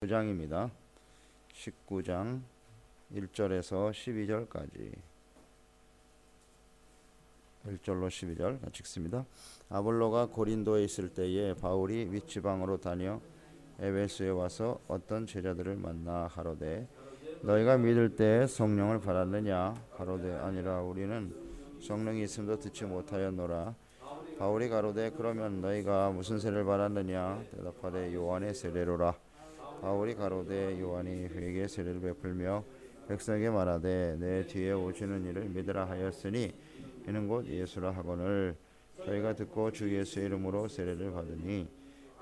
9장입니다. 19장 1절에서 12절까지 1절로 12절 같이 읽습니다. 아볼로가 고린도에 있을 때에 바울이 윗지방으로 다녀 에베소에 와서 어떤 제자들을 만나 가로되 너희가 믿을 때 성령을 받았느냐? 가로되 아니라 우리는 성령이 있음도 듣지 못하였노라. 바울이 가로되 그러면 너희가 무슨 세례를 받았느냐? 대답하되 요한의 세례로라. 바울이 가로되 요한이 회개 세례를 베풀며 백성에게 말하되 내 뒤에 오시는 이를 믿으라 하였으니 이는 곧 예수라 하거늘 저희가 듣고 주 예수의 이름으로 세례를 받으니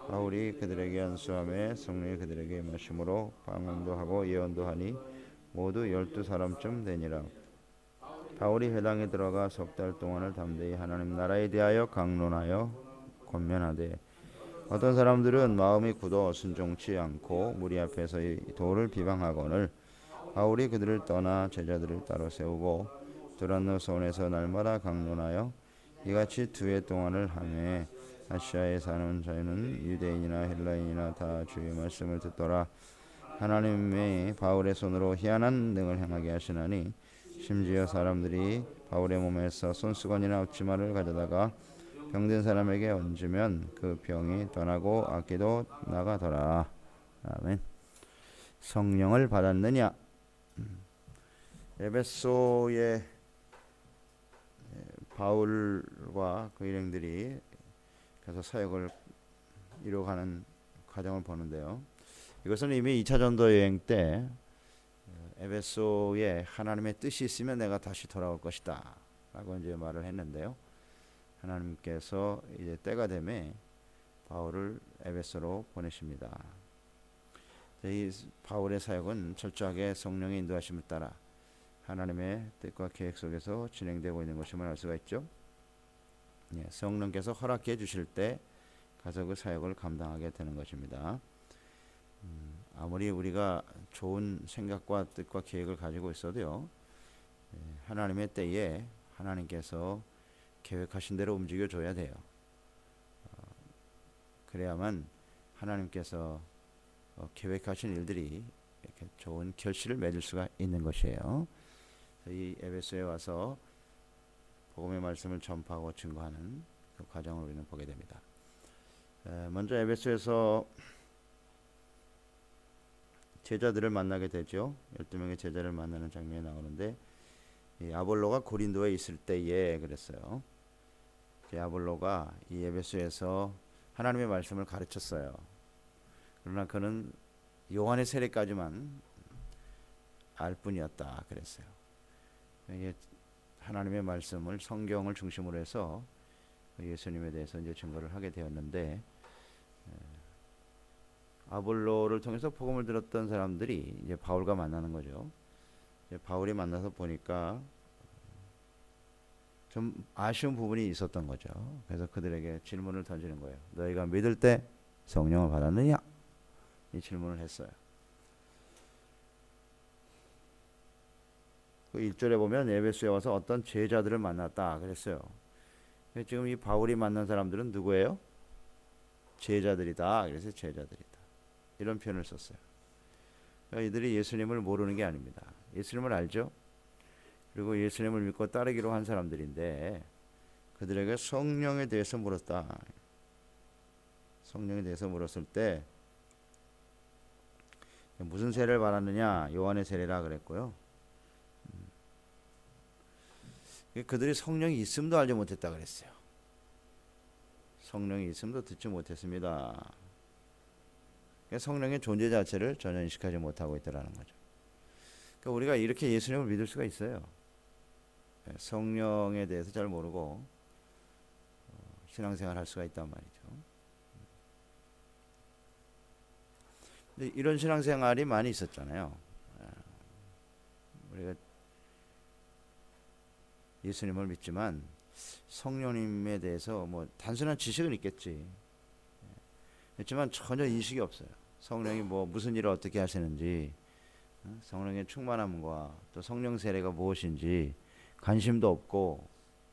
바울이 그들에게 안수하며 성령이 그들에게 임하심으로 방언도 하고 예언도 하니 모두 12사람쯤 되니라. 바울이 회당에 들어가 석 달 동안을 담대히 하나님 나라에 대하여 강론하여 권면하되 어떤 사람들은 마음이 굳어 순종치 않고 무리 앞에서 도를 비방하거늘 바울이 그들을 떠나 제자들을 따로 세우고 두란노손에서 날마다 강론하여 이같이 2해 동안을 하매 아시아에 사는 자는 유대인이나 헬라인이나 다 주의 말씀을 듣더라. 하나님의 바울의 손으로 희한한 능을 행하게 하시나니 심지어 사람들이 바울의 몸에서 손수건이나 앞치마를 가져다가 병든 사람에게 얹으면 그 병이 떠나고 악기도 나가더라. 아멘. 성령을 받았느냐? 에베소의 바울과 그 일행들이 그래서 사역을 이루어가는 과정을 보는데요. 이것은 이미 2차 전도 여행 때 에베소에 하나님의 뜻이 있으면 내가 다시 돌아올 것이다 라고 이제 말을 했는데요. 하나님께서 이제 때가 되매 바울을 에베소로 보내십니다. 이 바울의 사역은 철저하게 성령의 인도하심을 따라 하나님의 뜻과 계획 속에서 진행되고 있는 것임을 알 수가 있죠. 성령께서 허락해 주실 때 가서 그 사역을 감당하게 되는 것입니다. 아무리 우리가 좋은 생각과 뜻과 계획을 가지고 있어도요, 하나님의 때에 하나님께서 계획하신 대로 움직여 줘야 돼요. 그래야만 하나님께서 계획하신 일들이 이렇게 좋은 결실을 맺을 수가 있는 것이에요. 이 에베소에 와서 복음의 말씀을 전파하고 증거하는 그 과정을 우리는 보게 됩니다. 먼저 에베소에서 제자들을 만나게 되죠. 12명의 제자를 만나는 장면이 나오는데 이 아볼로가 고린도에 있을 때에 그랬어요. 아볼로가 이 에베소에서 하나님의 말씀을 가르쳤어요. 그러나 그는 요한의 세례까지만 알 뿐이었다 그랬어요. 이게 하나님의 말씀을 성경을 중심으로 해서 예수님에 대해서 이제 증거를 하게 되었는데 아볼로를 통해서 복음을 들었던 사람들이 이제 바울과 만나는 거죠. 이제 바울이 만나서 보니까 좀 아쉬운 부분이 있었던 거죠. 그래서 그들에게 질문을 던지는 거예요. 너희가 믿을 때 성령을 받았느냐? 이 질문을 했어요. 그 1절에 보면 에베소에 와서 어떤 제자들을 만났다 그랬어요. 지금 이 바울이 만난 사람들은 누구예요? 제자들이다. 그래서 제자들이다. 이런 표현을 썼어요. 그러니까 이들이 예수님을 모르는 게 아닙니다. 예수님을 알죠? 그리고 예수님을 믿고 따르기로 한 사람들인데 그들에게 성령에 대해서 물었다. 성령에 대해서 물었을 때 무슨 세례를 받았느냐? 요한의 세례라 그랬고요. 그들이 성령이 있음도 알지 못했다 그랬어요. 성령이 있음도 듣지 못했습니다. 성령의 존재 자체를 전혀 인식하지 못하고 있다는 거죠. 그러니까 우리가 이렇게 예수님을 믿을 수가 있어요. 성령에 대해서 잘 모르고 신앙생활 할 수가 있단 말이죠. 근데 이런 신앙생활이 많이 있었잖아요. 우리가 예수님을 믿지만 성령님에 대해서 뭐 단순한 지식은 있겠지. 했지만 전혀 인식이 없어요. 성령이 뭐 무슨 일을 어떻게 하시는지, 성령의 충만함과 또 성령 세례가 무엇인지 관심도 없고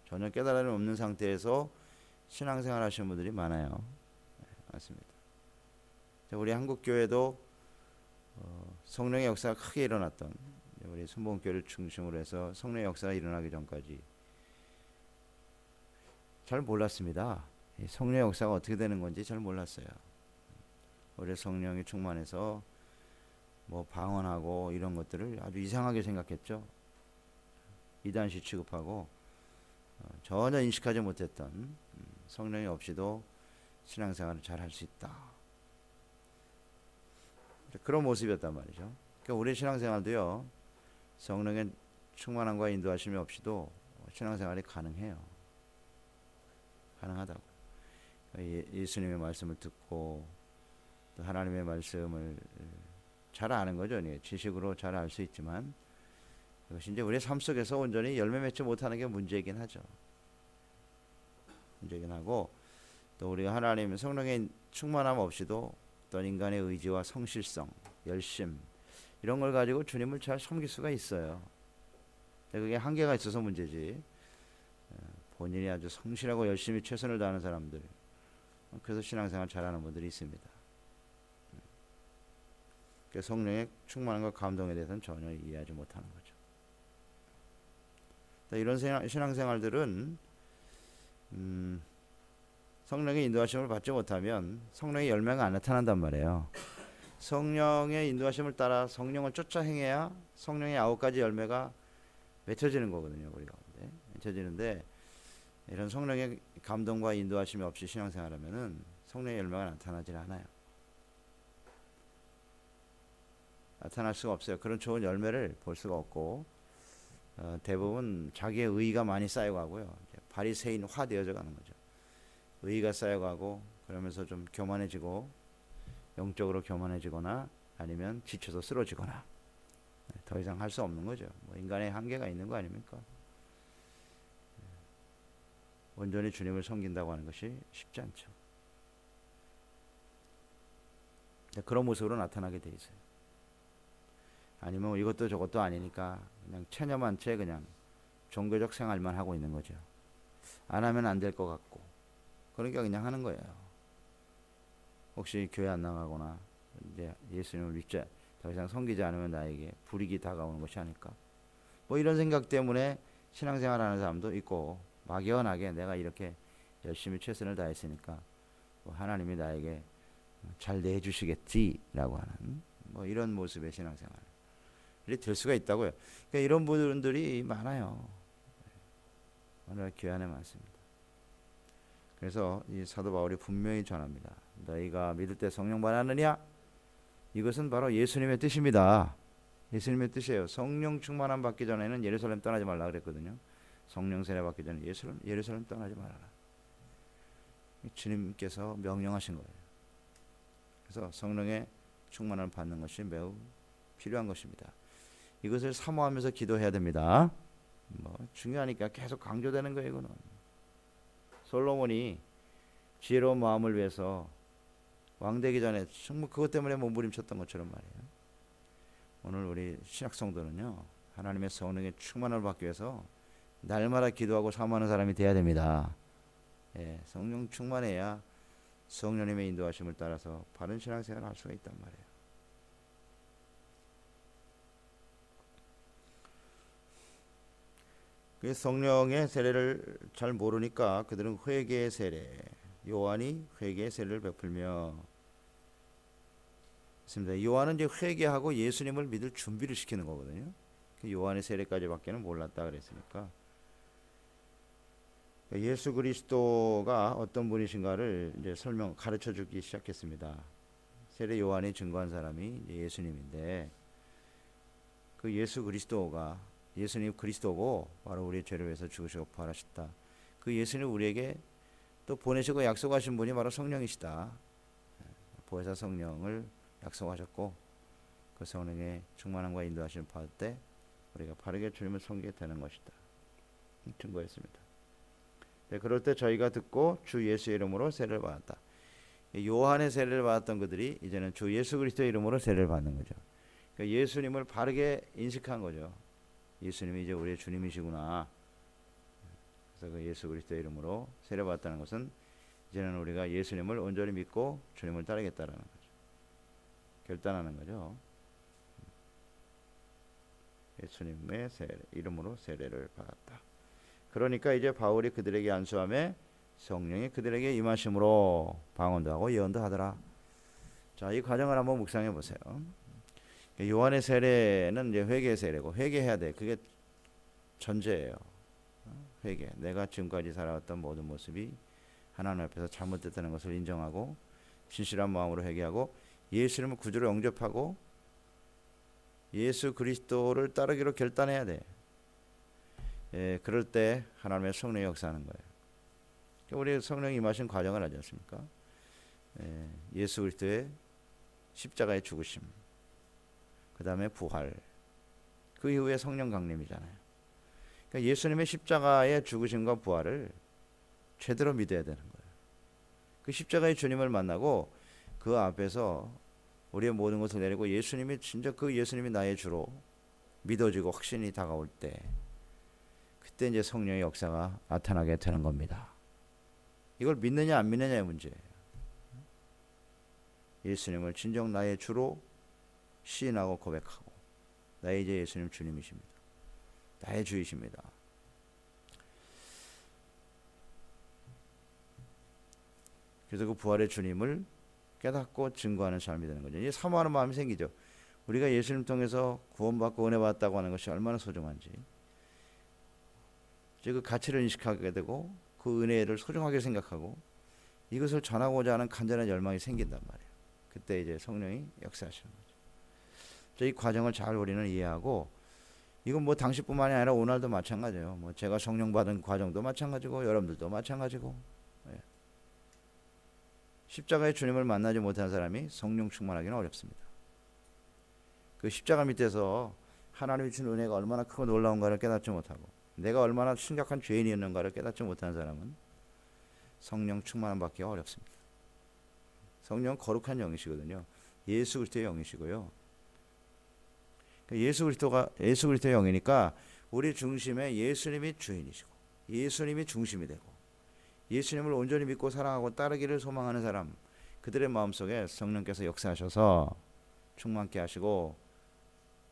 전혀 깨달음이 없는 상태에서 신앙생활 하시는 분들이 많아요. 맞습니다. 우리 한국 교회도 성령의 역사가 크게 일어났던 우리 순복음교회를 중심으로 해서 성령의 역사가 일어나기 전까지 잘 몰랐습니다. 성령의 역사가 어떻게 되는 건지 잘 몰랐어요. 우리 성령이 충만해서 뭐 방언하고 이런 것들을 아주 이상하게 생각했죠. 이단시 취급하고 전혀 인식하지 못했던 성령이 없이도 신앙생활을 잘 할 수 있다. 그런 모습이었단 말이죠. 그러니까 우리 신앙생활도요, 성령의 충만함과 인도하심이 없이도 신앙생활이 가능해요. 가능하다고. 예수님의 말씀을 듣고 또 하나님의 말씀을 잘 아는 거죠. 지식으로 잘 알 수 있지만 그것이 이제 우리의 삶 속에서 온전히 열매 맺지 못하는 게 문제이긴 하죠. 문제이긴 하고 또 우리가 하나님의 성령의 충만함 없이도 어떤 인간의 의지와 성실성, 열심 이런 걸 가지고 주님을 잘 섬길 수가 있어요. 그게 한계가 있어서 문제지. 본인이 아주 성실하고 열심히 최선을 다하는 사람들, 그래서 신앙생활 잘하는 분들이 있습니다. 성령의 충만함과 감동에 대해서는 전혀 이해하지 못하는 거죠. 이런 신앙생활들은 성령의 인도하심을 받지 못하면 성령의 열매가 안 나타난단 말이에요. 성령의 인도하심을 따라 성령을 쫓아 행해야 성령의 9가지 열매가 맺혀지는 거거든요. 우리 가운데 맺혀지는데 이런 성령의 감동과 인도하심이 없이 신앙생활하면은 성령의 열매가 나타나질 않아요. 나타날 수가 없어요. 그런 좋은 열매를 볼 수가 없고 대부분 자기의 의의가 많이 쌓여가고요. 바리새인화 되어져 가는 거죠. 의의가 쌓여가고 그러면서 좀 교만해지고 영적으로 교만해지거나 아니면 지쳐서 쓰러지거나 더 이상 할 수 없는 거죠. 뭐 인간의 한계가 있는 거 아닙니까? 온전히 주님을 섬긴다고 하는 것이 쉽지 않죠. 그런 모습으로 나타나게 돼 있어요. 아니면 이것도 저것도 아니니까 그냥 체념한 채 그냥 종교적 생활만 하고 있는 거죠. 안 하면 안 될 것 같고 그러니까 그냥 하는 거예요. 혹시 교회 안 나가거나 이제 예수님을 믿지 더 이상 섬기지 않으면 나에게 불이익이 다가오는 것이 아닐까. 뭐 이런 생각 때문에 신앙생활하는 사람도 있고 막연하게 내가 이렇게 열심히 최선을 다했으니까 뭐 하나님이 나에게 잘 내주시겠지라고 하는 뭐 이런 모습의 신앙생활이 될 수가 있다고요. 그러니까 이런 분들이 많아요. 오늘 교회 안에 많습니다. 그래서 이 사도 바울이 분명히 전합니다. 너희가 믿을 때 성령 받았느냐? 이것은 바로 예수님의 뜻입니다. 예수님의 뜻이에요. 성령 충만함 받기 전에는 예루살렘 떠나지 말라 그랬거든요. 성령 세례 받기 전에 예루살렘 떠나지 말아라. 주님께서 명령하신 거예요. 그래서 성령의 충만함을 받는 것이 매우 필요한 것입니다. 이것을 사모하면서 기도해야 됩니다. 뭐 중요하니까 계속 강조되는 거예요. 이거는 솔로몬이 지혜로운 마음을 위해서 왕되기 전에 정말 그것 때문에 몸부림쳤던 것처럼 말이에요. 오늘 우리 신약 성도는요, 하나님의 성령의 충만함을 받기 위해서 날마다 기도하고 사모하는 사람이 돼야 됩니다. 예, 성령 충만해야 성령님의 인도하심을 따라서 바른 신앙생활을 할 수가 있단 말이에요. 성령의 세례를 잘 모르니까 그들은 회개의 세례, 요한이 회개의 세례를 베풀며 있습니다. 요한은 이제 회개하고 예수님을 믿을 준비를 시키는 거거든요. 요한의 세례까지밖에는 몰랐다 그랬으니까 예수 그리스도가 어떤 분이신가를 이제 가르쳐 주기 시작했습니다. 세례 요한이 증거한 사람이 예수님인데 그 예수 그리스도가 예수님 그리스도고 바로 우리의 죄를 위해서 죽으시고 부활하셨다. 그 예수님 우리에게 또 보내시고 약속하신 분이 바로 성령이시다. 보혜사 성령을 약속하셨고 그 성령의 충만함과 인도하심을 받을 때 우리가 바르게 주님을 섬기게 되는 것이다. 증거했습니다. 네, 그럴 때 저희가 듣고 주 예수의 이름으로 세례를 받았다. 요한의 세례를 받았던 그들이 이제는 주 예수 그리스도의 이름으로 세례를 받는 거죠. 그러니까 예수님을 바르게 인식한 거죠. 예수님이 이제 우리의 주님이시구나. 그래서 그 예수 그리스도의 이름으로 세례받았다는 것은 이제는 우리가 예수님을 온전히 믿고 주님을 따르겠다라는 거죠. 결단하는 거죠. 예수님의 이름으로 세례를 받았다. 그러니까 이제 바울이 그들에게 안수함에 성령이 그들에게 임하심으로 방언도 하고 예언도 하더라. 자, 이 과정을 한번 묵상해 보세요. 요한의 세례는 이제 회개 세례고, 회개해야 돼. 그게 전제예요. 회개. 내가 지금까지 살아왔던 모든 모습이 하나님 앞에서 잘못됐다는 것을 인정하고 진실한 마음으로 회개하고 예수님을 구주로 영접하고 예수 그리스도를 따르기로 결단해야 돼. 그럴 때 하나님의 성령이 역사하는 거예요. 우리 성령이 임하신 과정을 하지 않습니까? 예수 그리스도의 십자가의 죽으심, 그 다음에 부활, 그 이후에 성령 강림이잖아요. 그러니까 예수님의 십자가의 죽으심과 부활을 제대로 믿어야 되는 거예요. 그 십자가의 주님을 만나고 그 앞에서 우리의 모든 것을 내리고 예수님이 진짜 그 예수님이 나의 주로 믿어지고 확신이 다가올 때, 그때 이제 성령의 역사가 나타나게 되는 겁니다. 이걸 믿느냐 안 믿느냐의 문제예요. 예수님을 진정 나의 주로 시인하고 고백하고, 나의 이제 예수님 주님이십니다. 나의 주이십니다. 그래서 그 부활의 주님을 깨닫고 증거하는 삶이 되는 거죠. 이제 사모하는 마음이 생기죠. 우리가 예수님 통해서 구원받고 은혜 받았다고 하는 것이 얼마나 소중한지, 그 가치를 인식하게 되고 그 은혜를 소중하게 생각하고 이것을 전하고자 하는 간절한 열망이 생긴단 말이에요. 그때 이제 성령이 역사하시는 거죠. 이 과정을 잘 우리는 이해하고, 이건 뭐 당시뿐만이 아니라 오늘도 마찬가지예요. 뭐 제가 성령 받은 과정도 마찬가지고 여러분들도 마찬가지고, 십자가의 주님을 만나지 못한 사람이 성령 충만하기는 어렵습니다. 그 십자가 밑에서 하나님이 준 은혜가 얼마나 크고 놀라운가를 깨닫지 못하고 내가 얼마나 심각한 죄인이었는가를 깨닫지 못한 사람은 성령 충만함 받기가 어렵습니다. 성령은 거룩한 영이시거든요. 예수 그리스도의 영이시고요. 예수 그리스도의 영이니까 우리 중심에 예수님이 주인이시고 예수님이 중심이 되고 예수님을 온전히 믿고 사랑하고 따르기를 소망하는 사람, 그들의 마음속에 성령께서 역사하셔서 충만케 하시고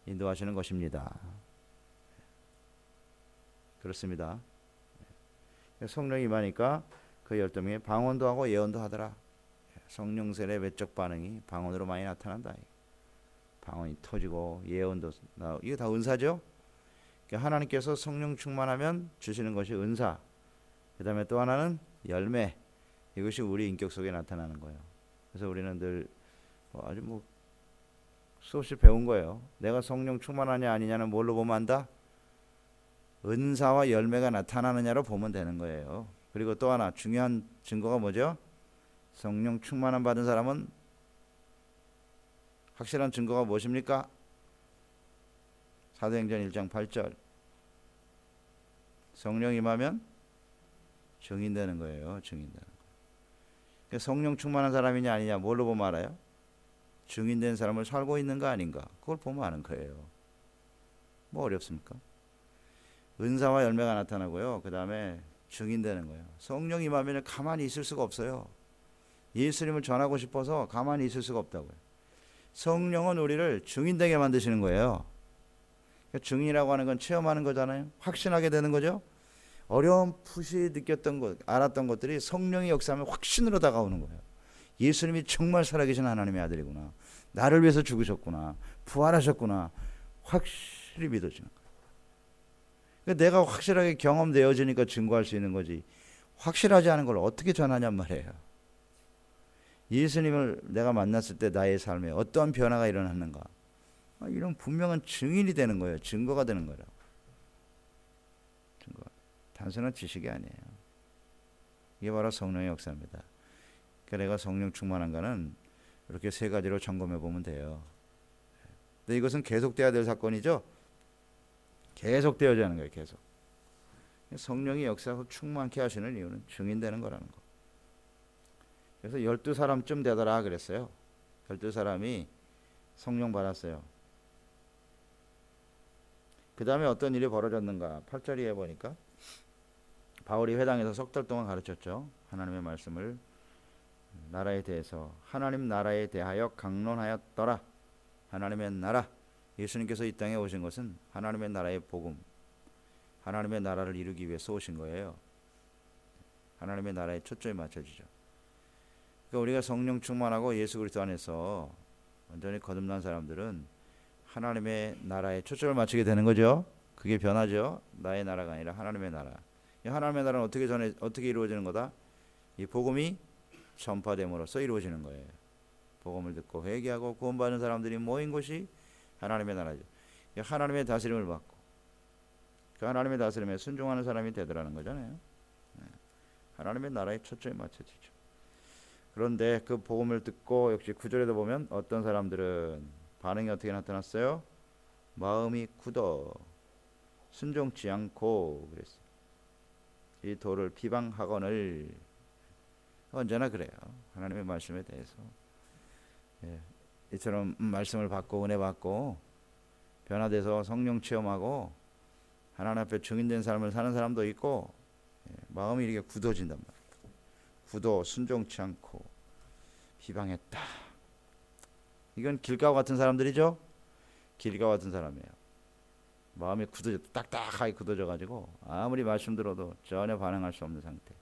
인도하시는 것입니다. 그렇습니다. 성령이 임하니까 그 12명이 방언도 하고 예언도 하더라. 성령 세례 외적 반응이 방언으로 많이 나타난다. 방언이 터지고 예언도 이게 다 은사죠. 하나님께서 성령 충만하면 주시는 것이 은사. 그 다음에 또 하나는 열매. 이것이 우리 인격 속에 나타나는 거예요. 그래서 우리는 늘 아주 수없이 배운 거예요. 내가 성령 충만하냐 아니냐는 뭘로 보면 안다? 은사와 열매가 나타나느냐로 보면 되는 거예요. 그리고 또 하나 중요한 증거가 뭐죠? 성령 충만함 받은 사람은 확실한 증거가 무엇입니까? 사도행전 1장 8절. 성령 임하면 증인되는 거예요. 증인되는 거예요. 성령 충만한 사람이냐 아니냐 뭘로 보면 알아요? 증인된 사람을 살고 있는 거 아닌가? 그걸 보면 아는 거예요. 뭐 어렵습니까? 은사와 열매가 나타나고요. 그 다음에 증인되는 거예요. 성령 임하면 가만히 있을 수가 없어요. 예수님을 전하고 싶어서 가만히 있을 수가 없다고요. 성령은 우리를 증인되게 만드시는 거예요. 증인이라고 하는 건 체험하는 거잖아요. 확신하게 되는 거죠. 어렴풋이 느꼈던 것, 알았던 것들이 성령의 역사하면 확신으로 다가오는 거예요. 예수님이 정말 살아계신 하나님의 아들이구나. 나를 위해서 죽으셨구나. 부활하셨구나. 확실히 믿어지는 거예요. 그러니까 내가 확실하게 경험되어지니까 증거할 수 있는 거지. 확실하지 않은 걸 어떻게 전하냔 말이에요. 예수님을 내가 만났을 때 나의 삶에 어떠한 변화가 일어났는가. 이런 분명한 증인이 되는 거예요. 증거가 되는 거예요. 증거. 단순한 지식이 아니에요. 이게 바로 성령의 역사입니다. 그러니까 내가 성령 충만한가는 이렇게 세 가지로 점검해 보면 돼요. 근데 이것은 계속돼야 될 사건이죠. 계속되어야 하는 거예요. 계속. 성령이 역사하고 충만케 하시는 이유는 증인되는 거라는 거. 그래서 12사람쯤 되더라 그랬어요. 12사람이 성령 받았어요. 그 다음에 어떤 일이 벌어졌는가. 8절에 보니까 바울이 회당에서 석 달 동안 가르쳤죠. 하나님의 말씀을 나라에 대해서 하나님 나라에 대하여 강론하였더라. 하나님의 나라. 예수님께서 이 땅에 오신 것은 하나님의 나라의 복음, 하나님의 나라를 이루기 위해서 오신 거예요. 하나님의 나라에 초점이 맞춰지죠. 그러니까 우리가 성령 충만하고 예수 그리스도 안에서 완전히 거듭난 사람들은 하나님의 나라에 초점을 맞추게 되는 거죠. 그게 변하죠. 나의 나라가 아니라 하나님의 나라. 이 하나님의 나라는 어떻게 이루어지는 거다? 이 복음이 전파됨으로써 이루어지는 거예요. 복음을 듣고 회개하고 구원받는 사람들이 모인 곳이 하나님의 나라죠. 하나님의 다스림을 받고 그 하나님의 다스림에 순종하는 사람이 되더라는 거잖아요. 하나님의 나라에 초점이 맞춰지죠. 그런데 그 복음을 듣고 역시 9절에도 보면 어떤 사람들은 반응이 어떻게 나타났어요? 마음이 굳어 순종치 않고 그랬어요. 이 도를 비방하거늘. 언제나 그래요. 하나님의 말씀에 대해서 이처럼 말씀을 받고 은혜 받고 변화돼서 성령 체험하고 하나님 앞에 증인된 삶을 사는 사람도 있고 마음이 이렇게 굳어진단 말이에요. 굳어 순종치 않고 비방했다. 이건 길가와 같은 사람들이죠. 길가와 같은 사람이에요. 마음이 딱딱하게 굳어져 가지고 아무리 말씀 들어도 전혀 반응할 수 없는 상태.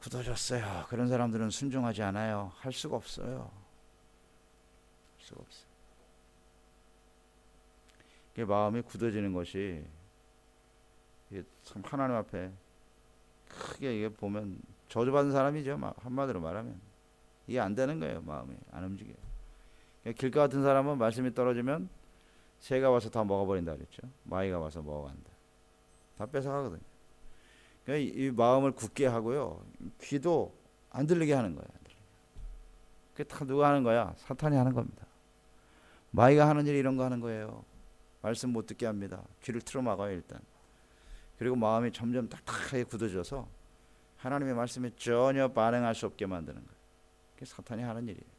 굳어졌어요. 그런 사람들은 순종하지 않아요. 할 수가 없어요. 할 수가 없어요. 마음이 굳어지는 것이 참 하나님 앞에 크게 이게 보면 저주받은 사람이죠. 한마디로 말하면 이게 안 되는 거예요. 마음이 안 움직여요. 길가 같은 사람은 말씀이 떨어지면 새가 와서 다 먹어버린다 그랬죠. 마귀가 와서 먹어간다. 다 뺏어가거든요. 그러니까 이 마음을 굳게 하고요. 귀도 안 들리게 하는 거예요. 그게 다 누가 하는 거야? 사탄이 하는 겁니다. 마귀가 하는 일이 이런 거 하는 거예요. 말씀 못 듣게 합니다. 귀를 틀어 막아요 일단. 그리고 마음이 점점 딱딱하게 굳어져서 하나님의 말씀에 전혀 반응할 수 없게 만드는 거예요. 그게 사탄이 하는 일이에요.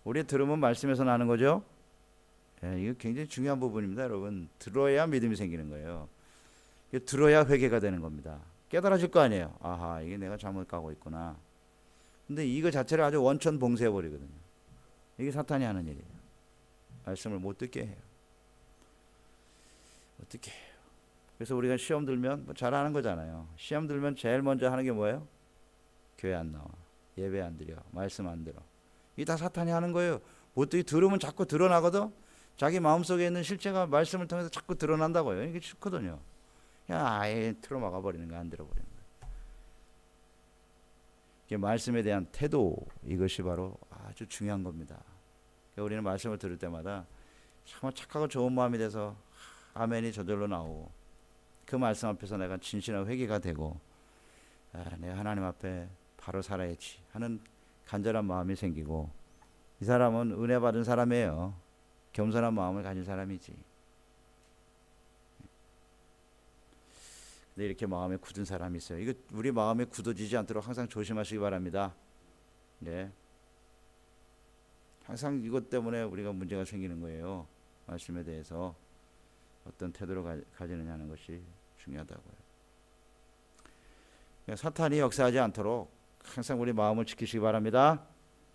우리 들으면 말씀에서 나는 거죠. 이거 굉장히 중요한 부분입니다. 여러분 들어야 믿음이 생기는 거예요. 들어야 회개가 되는 겁니다. 깨달아질 거 아니에요. 아하 이게 내가 잘못 가고 있구나. 근데 이거 자체를 아주 원천 봉쇄해 버리거든요. 이게 사탄이 하는 일이에요. 말씀을 못 듣게 해요. 어떻게 해요? 그래서 우리가 시험 들면 뭐 잘하는 거잖아요. 시험 들면 제일 먼저 하는 게 뭐예요? 교회 안 나와, 예배 안 드려, 말씀 안 들어. 이게 다 사탄이 하는 거예요. 보통 들으면 자꾸 드러나거든. 자기 마음속에 있는 실체가 말씀을 통해서 자꾸 드러난다고요. 이게 쉽거든요. 그냥 아예 틀어 막아버리는 거, 안 들어버리는 거. 이게 말씀에 대한 태도, 이것이 바로 아주 중요한 겁니다. 그러니까 우리는 말씀을 들을 때마다 정말 착하고 좋은 마음이 돼서 아멘이 저절로 나오고 그 말씀 앞에서 내가 진실한 회개가 되고 내가 하나님 앞에 바로 살아야지 하는 간절한 마음이 생기고 이 사람은 은혜 받은 사람이에요. 겸손한 마음을 가진 사람이지. 근데 이렇게 마음에 굳은 사람이 있어요. 이거 우리 마음에 굳어지지 않도록 항상 조심하시기 바랍니다. 네. 항상 이것 때문에 우리가 문제가 생기는 거예요. 말씀에 대해서 어떤 태도로 가지느냐는 것이 중요하다고요. 사탄이 역사하지 않도록 항상 우리 마음을 지키시기 바랍니다.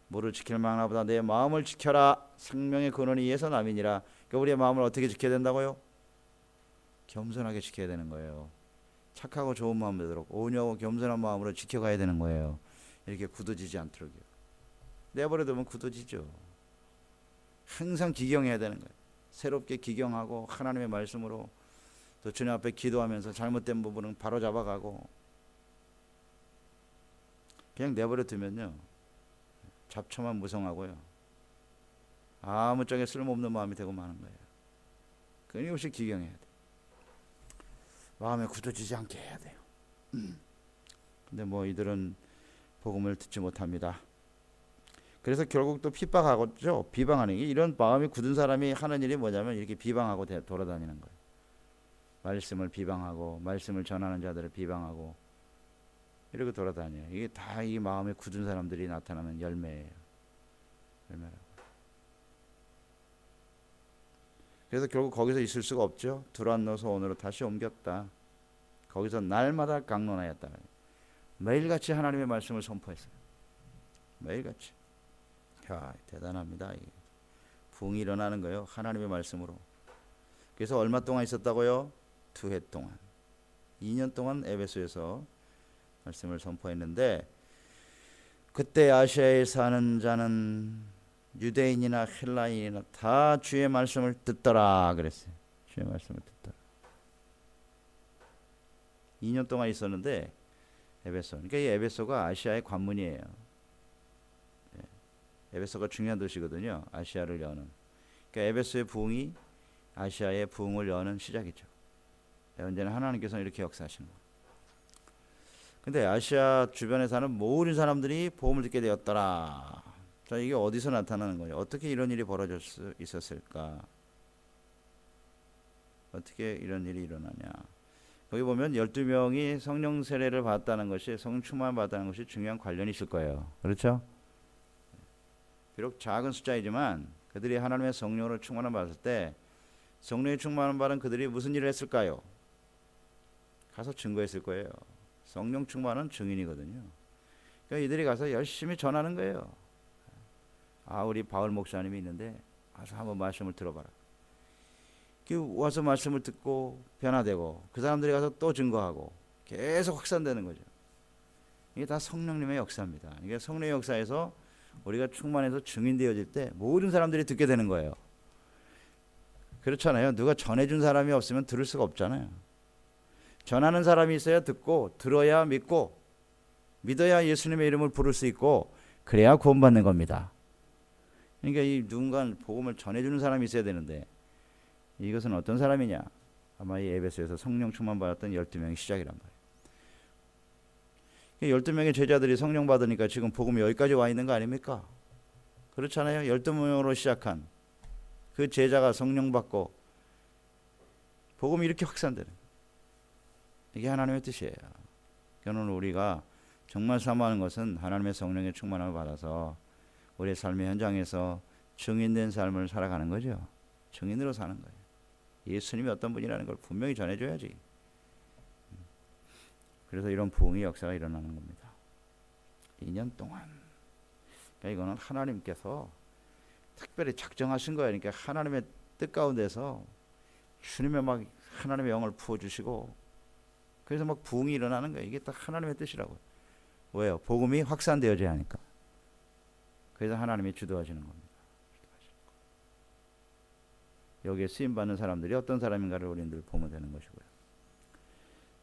뭐를 지킬 만하보다 내 마음을 지켜라. 생명의 근원이 이에서 남이니라. 그러니까 우리의 마음을 어떻게 지켜야 된다고요? 겸손하게 지켜야 되는 거예요. 착하고 좋은 마음 되도록 온유하고 겸손한 마음으로 지켜가야 되는 거예요. 이렇게 굳어지지 않도록요. 내버려두면 굳어지죠. 항상 기경해야 되는 거예요. 새롭게 기경하고 하나님의 말씀으로 또 주님 앞에 기도하면서 잘못된 부분은 바로 잡아가고 그냥 내버려두면요. 잡초만 무성하고요. 아무짝에 쓸모없는 마음이 되고 마는 거예요. 끊임없이 기경해야 돼요. 마음에 굳어지지 않게 해야 돼요. 근데 뭐 이들은 복음을 듣지 못합니다. 그래서 결국 또 핍박하고죠. 비방하는 게 이런 마음이 굳은 사람이 하는 일이 뭐냐면 이렇게 비방하고 돌아다니는 거예요. 말씀을 비방하고 말씀을 전하는 자들을 비방하고 이렇게 돌아다녀요. 이게 다 이 마음에 굳은 사람들이 나타나는 열매예요. 열매라고. 그래서 결국 거기서 있을 수가 없죠. 두란노 소원으로 다시 옮겼다. 거기서 날마다 강론하였다. 매일같이 하나님의 말씀을 선포했어요. 매일같이. 야, 대단합니다. 이게. 부흥이 일어나는 거예요. 하나님의 말씀으로. 그래서 얼마 동안 있었다고요? 2해 동안. 2년 동안 에베소에서 말씀을 선포했는데, 그때 아시아에 사는 자는 유대인이나 헬라인이나 다 주의 말씀을 듣더라 그랬어요. 주의 말씀을 듣더라. 2년 동안 있었는데 에베소. 그러니까 이 에베소가 아시아의 관문이에요. 에베소가 중요한 도시거든요. 아시아를 여는. 그러니까 에베소의 부흥이 아시아의 부흥을 여는 시작이죠. 언제나 하나님께서는 이렇게 역사하시는 거예요. 근데 아시아 주변에 사는 모든 사람들이 복음을 듣게 되었더라. 자, 이게 어디서 나타나는 거예요? 어떻게 이런 일이 벌어질 수 있었을까? 어떻게 이런 일이 일어나냐? 거기 보면 12명이 성령 세례를 받았다는 것이, 성령 충만을 받았다는 것이 중요한 관련이 있을 거예요. 그렇죠? 비록 작은 숫자이지만 그들이 하나님의 성령으로 충만을 받았을 때, 성령의 충만을 받은 그들이 무슨 일을 했을까요? 가서 증거했을 거예요. 성령 충만은 증인이거든요. 그러니까 이들이 가서 열심히 전하는 거예요. 아, 우리 바울 목사님이 있는데 와서 한번 말씀을 들어봐라. 와서 말씀을 듣고 변화되고, 그 사람들이 가서 또 증거하고 계속 확산되는 거죠. 이게 다 성령님의 역사입니다. 이게 성령의 역사에서 우리가 충만해서 증인되어질 때 모든 사람들이 듣게 되는 거예요. 그렇잖아요. 누가 전해준 사람이 없으면 들을 수가 없잖아요. 전하는 사람이 있어야 듣고, 들어야 믿고, 믿어야 예수님의 이름을 부를 수 있고, 그래야 구원받는 겁니다. 그러니까 이 누군가 복음을 전해주는 사람이 있어야 되는데, 이것은 어떤 사람이냐? 아마 이 에베소에서 성령 충만 받았던 12명의 시작이란 말이에요. 12명의 제자들이 성령 받으니까 지금 복음이 여기까지 와 있는 거 아닙니까? 그렇잖아요. 12명으로 시작한 그 제자가 성령 받고 복음이 이렇게 확산되는, 이게 하나님의 뜻이에요. 그러나 우리가 정말 사모하는 것은 하나님의 성령의 충만함을 받아서 우리의 삶의 현장에서 증인된 삶을 살아가는 거죠. 증인으로 사는 거예요. 예수님이 어떤 분이라는 걸 분명히 전해줘야지. 그래서 이런 부흥의 역사가 일어나는 겁니다. 2년 동안. 그러니까 이거는 하나님께서 특별히 작정하신 거예요. 그러니까 하나님의 뜻 가운데서 주님의 막 하나님의 영을 부어주시고, 그래서 막 부흥이 일어나는 거예요. 이게 딱 하나님의 뜻이라고요. 왜요? 복음이 확산되어져야 하니까. 그래서 하나님이 주도하시는 겁니다. 여기에 쓰임받는 사람들이 어떤 사람인가를 우리들 보면 되는 것이고요.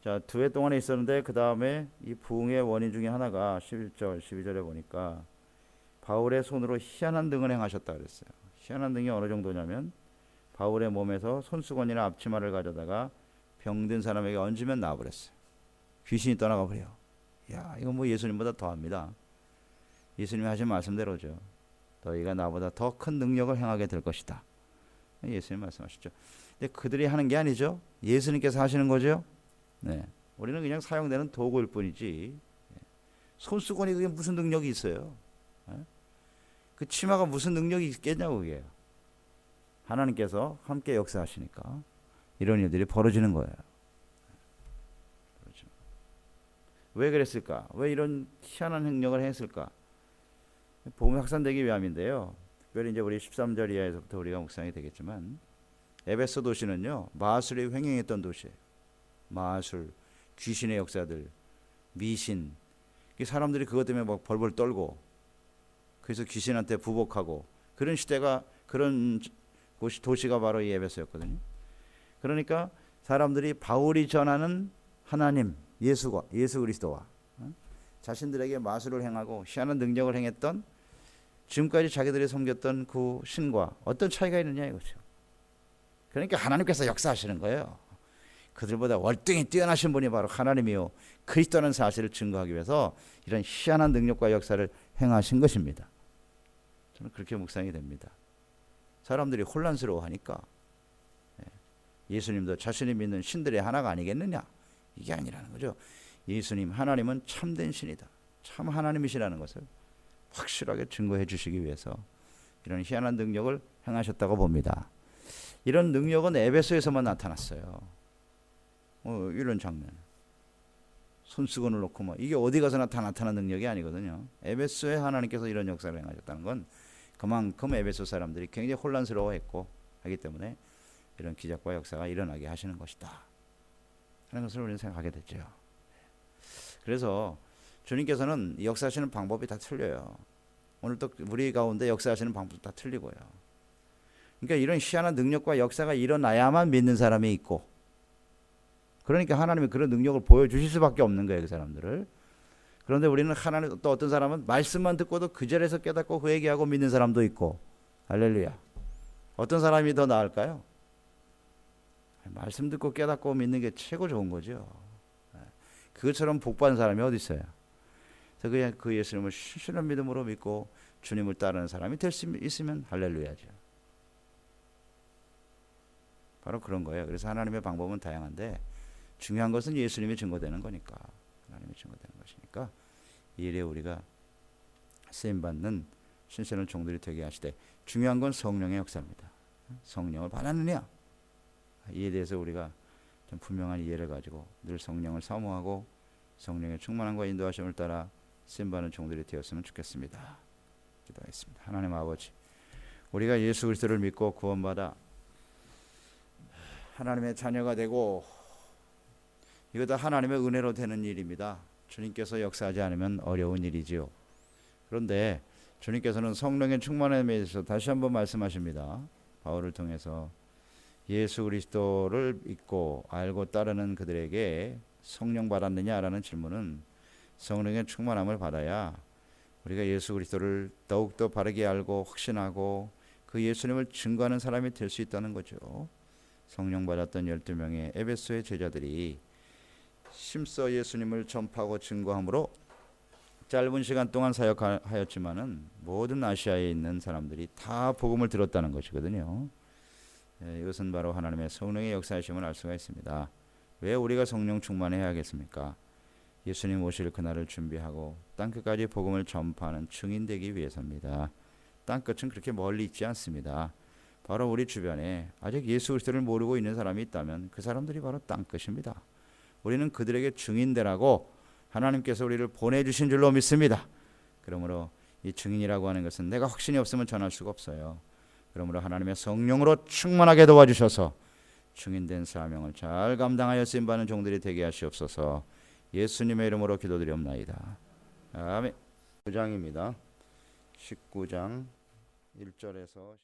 자, 2해 동안에 있었는데 그 다음에 이 부흥의 원인 중에 하나가 11절, 12절에 보니까 바울의 손으로 희한한 등을 행하셨다 그랬어요. 희한한 등이 어느 정도냐면 바울의 몸에서 손수건이나 앞치마를 가져다가 병든 사람에게 얹으면 나와버렸어요. 귀신이 떠나가 버려요. 야, 이거 뭐 예수님보다 더합니다. 예수님이 하신 말씀대로죠. 너희가 나보다 더 큰 능력을 행하게 될 것이다. 예수님 말씀하셨죠. 근데 그들이 하는 게 아니죠. 예수님께서 하시는 거죠. 네, 우리는 그냥 사용되는 도구일 뿐이지. 손수건이 그게 무슨 능력이 있어요? 그 치마가 무슨 능력이 있겠냐고. 그게 하나님께서 함께 역사하시니까 이런 일들이 벌어지는 거예요. 그렇죠. 왜 그랬을까? 왜 이런 희한한 행력을 했을까? 복음이 확산되기 위함인데요. 특별히 이제 우리 13절 이하에서부터 우리가 묵상이 되겠지만, 에베소 도시는요, 마술이 횡행했던 도시예요. 마술, 귀신의 역사들, 미신, 사람들이 그것 때문에 막 벌벌 떨고, 그래서 귀신한테 부복하고, 그런 시대가, 그런 곳이, 도시가 바로 이 에베소였거든요. 그러니까 사람들이 바울이 전하는 하나님, 예수 그리스도와 자신들에게 마술을 행하고 희한한 능력을 행했던, 지금까지 자기들이 섬겼던 그 신과 어떤 차이가 있느냐 이거죠. 그러니까 하나님께서 역사하시는 거예요. 그들보다 월등히 뛰어나신 분이 바로 하나님이요 그리스도라는 사실을 증거하기 위해서 이런 희한한 능력과 역사를 행하신 것입니다. 저는 그렇게 묵상이 됩니다. 사람들이 혼란스러워하니까 예수님도 자신이 믿는 신들의 하나가 아니겠느냐, 이게 아니라는 거죠. 예수님, 하나님은 참된 신이다, 참 하나님이시라는 것을 확실하게 증거해 주시기 위해서 이런 희한한 능력을 행하셨다고 봅니다. 이런 능력은 에베소에서만 나타났어요. 이런 장면, 손수건을 놓고 이게 어디 가서나 다 나타난 능력이 아니거든요. 에베소에 하나님께서 이런 역사를 행하셨다는 건 그만큼 에베소 사람들이 굉장히 혼란스러워했고 하기 때문에 이런 기적과 역사가 일어나게 하시는 것이다 하는 것을 우리는 생각하게 됐죠. 그래서 주님께서는 역사하시는 방법이 다 틀려요. 오늘 또 우리 가운데 역사하시는 방법도 다 틀리고요. 그러니까 이런 희한한 능력과 역사가 일어나야만 믿는 사람이 있고, 그러니까 하나님이 그런 능력을 보여주실 수밖에 없는 거예요, 그 사람들을. 그런데 우리는 하나님, 또 어떤 사람은 말씀만 듣고도 그 자리에서 깨닫고 회개하고 믿는 사람도 있고. 할렐루야. 어떤 사람이 더 나을까요? 말씀 듣고 깨닫고 믿는 게 최고 좋은 거죠. 그것처럼 복받은 사람이 어디 있어요? 그래서 그냥 그 예수님을 신실한 믿음으로 믿고 주님을 따르는 사람이 될 수 있으면 할렐루야죠. 바로 그런 거예요. 그래서 하나님의 방법은 다양한데 중요한 것은 예수님이 증거되는 거니까, 하나님이 증거되는 것이니까 이 일에 우리가 쓰임받는 신실한 종들이 되게 하시되, 중요한 건 성령의 역사입니다. 성령을 받았느냐, 이에 대해서 우리가 좀 분명한 이해를 가지고 늘 성령을 사모하고 성령의 충만함과 인도하심을 따라 쓰임받는 종들이 되었으면 좋겠습니다. 기도하겠습니다. 하나님 아버지, 우리가 예수 그리스도를 믿고 구원받아 하나님의 자녀가 되고, 이거 다 하나님의 은혜로 되는 일입니다. 주님께서 역사하지 않으면 어려운 일이지요. 그런데 주님께서는 성령의 충만함에 대해서 다시 한번 말씀하십니다. 바울을 통해서 예수 그리스도를 믿고 알고 따르는 그들에게 성령 받았느냐라는 질문은 성령의 충만함을 받아야 우리가 예수 그리스도를 더욱더 바르게 알고 확신하고 그 예수님을 증거하는 사람이 될 수 있다는 거죠. 성령 받았던 12명의 에베소의 제자들이 심써 예수님을 전파하고 증거함으로 짧은 시간 동안 사역하였지만은 모든 아시아에 있는 사람들이 다 복음을 들었다는 것이거든요. 이것은 바로 하나님의 성령의 역사이심을 알 수가 있습니다. 왜 우리가 성령 충만해야 하겠습니까? 예수님 오실 그날을 준비하고 땅끝까지 복음을 전파하는 증인되기 위해서입니다. 땅끝은 그렇게 멀리 있지 않습니다. 바로 우리 주변에 아직 예수 그리스도를 모르고 있는 사람이 있다면 그 사람들이 바로 땅끝입니다. 우리는 그들에게 증인되라고 하나님께서 우리를 보내주신 줄로 믿습니다. 그러므로 이 증인이라고 하는 것은 내가 확신이 없으면 전할 수가 없어요. 그러므로 하나님의 성령으로 충만하게 도와주셔서 증인된 사명을 잘 감당하여 쓰임받는 종들이 되게 하시옵소서. 예수님의 이름으로 기도드리옵나이다. 아멘. 9장입니다. 19장 1절에서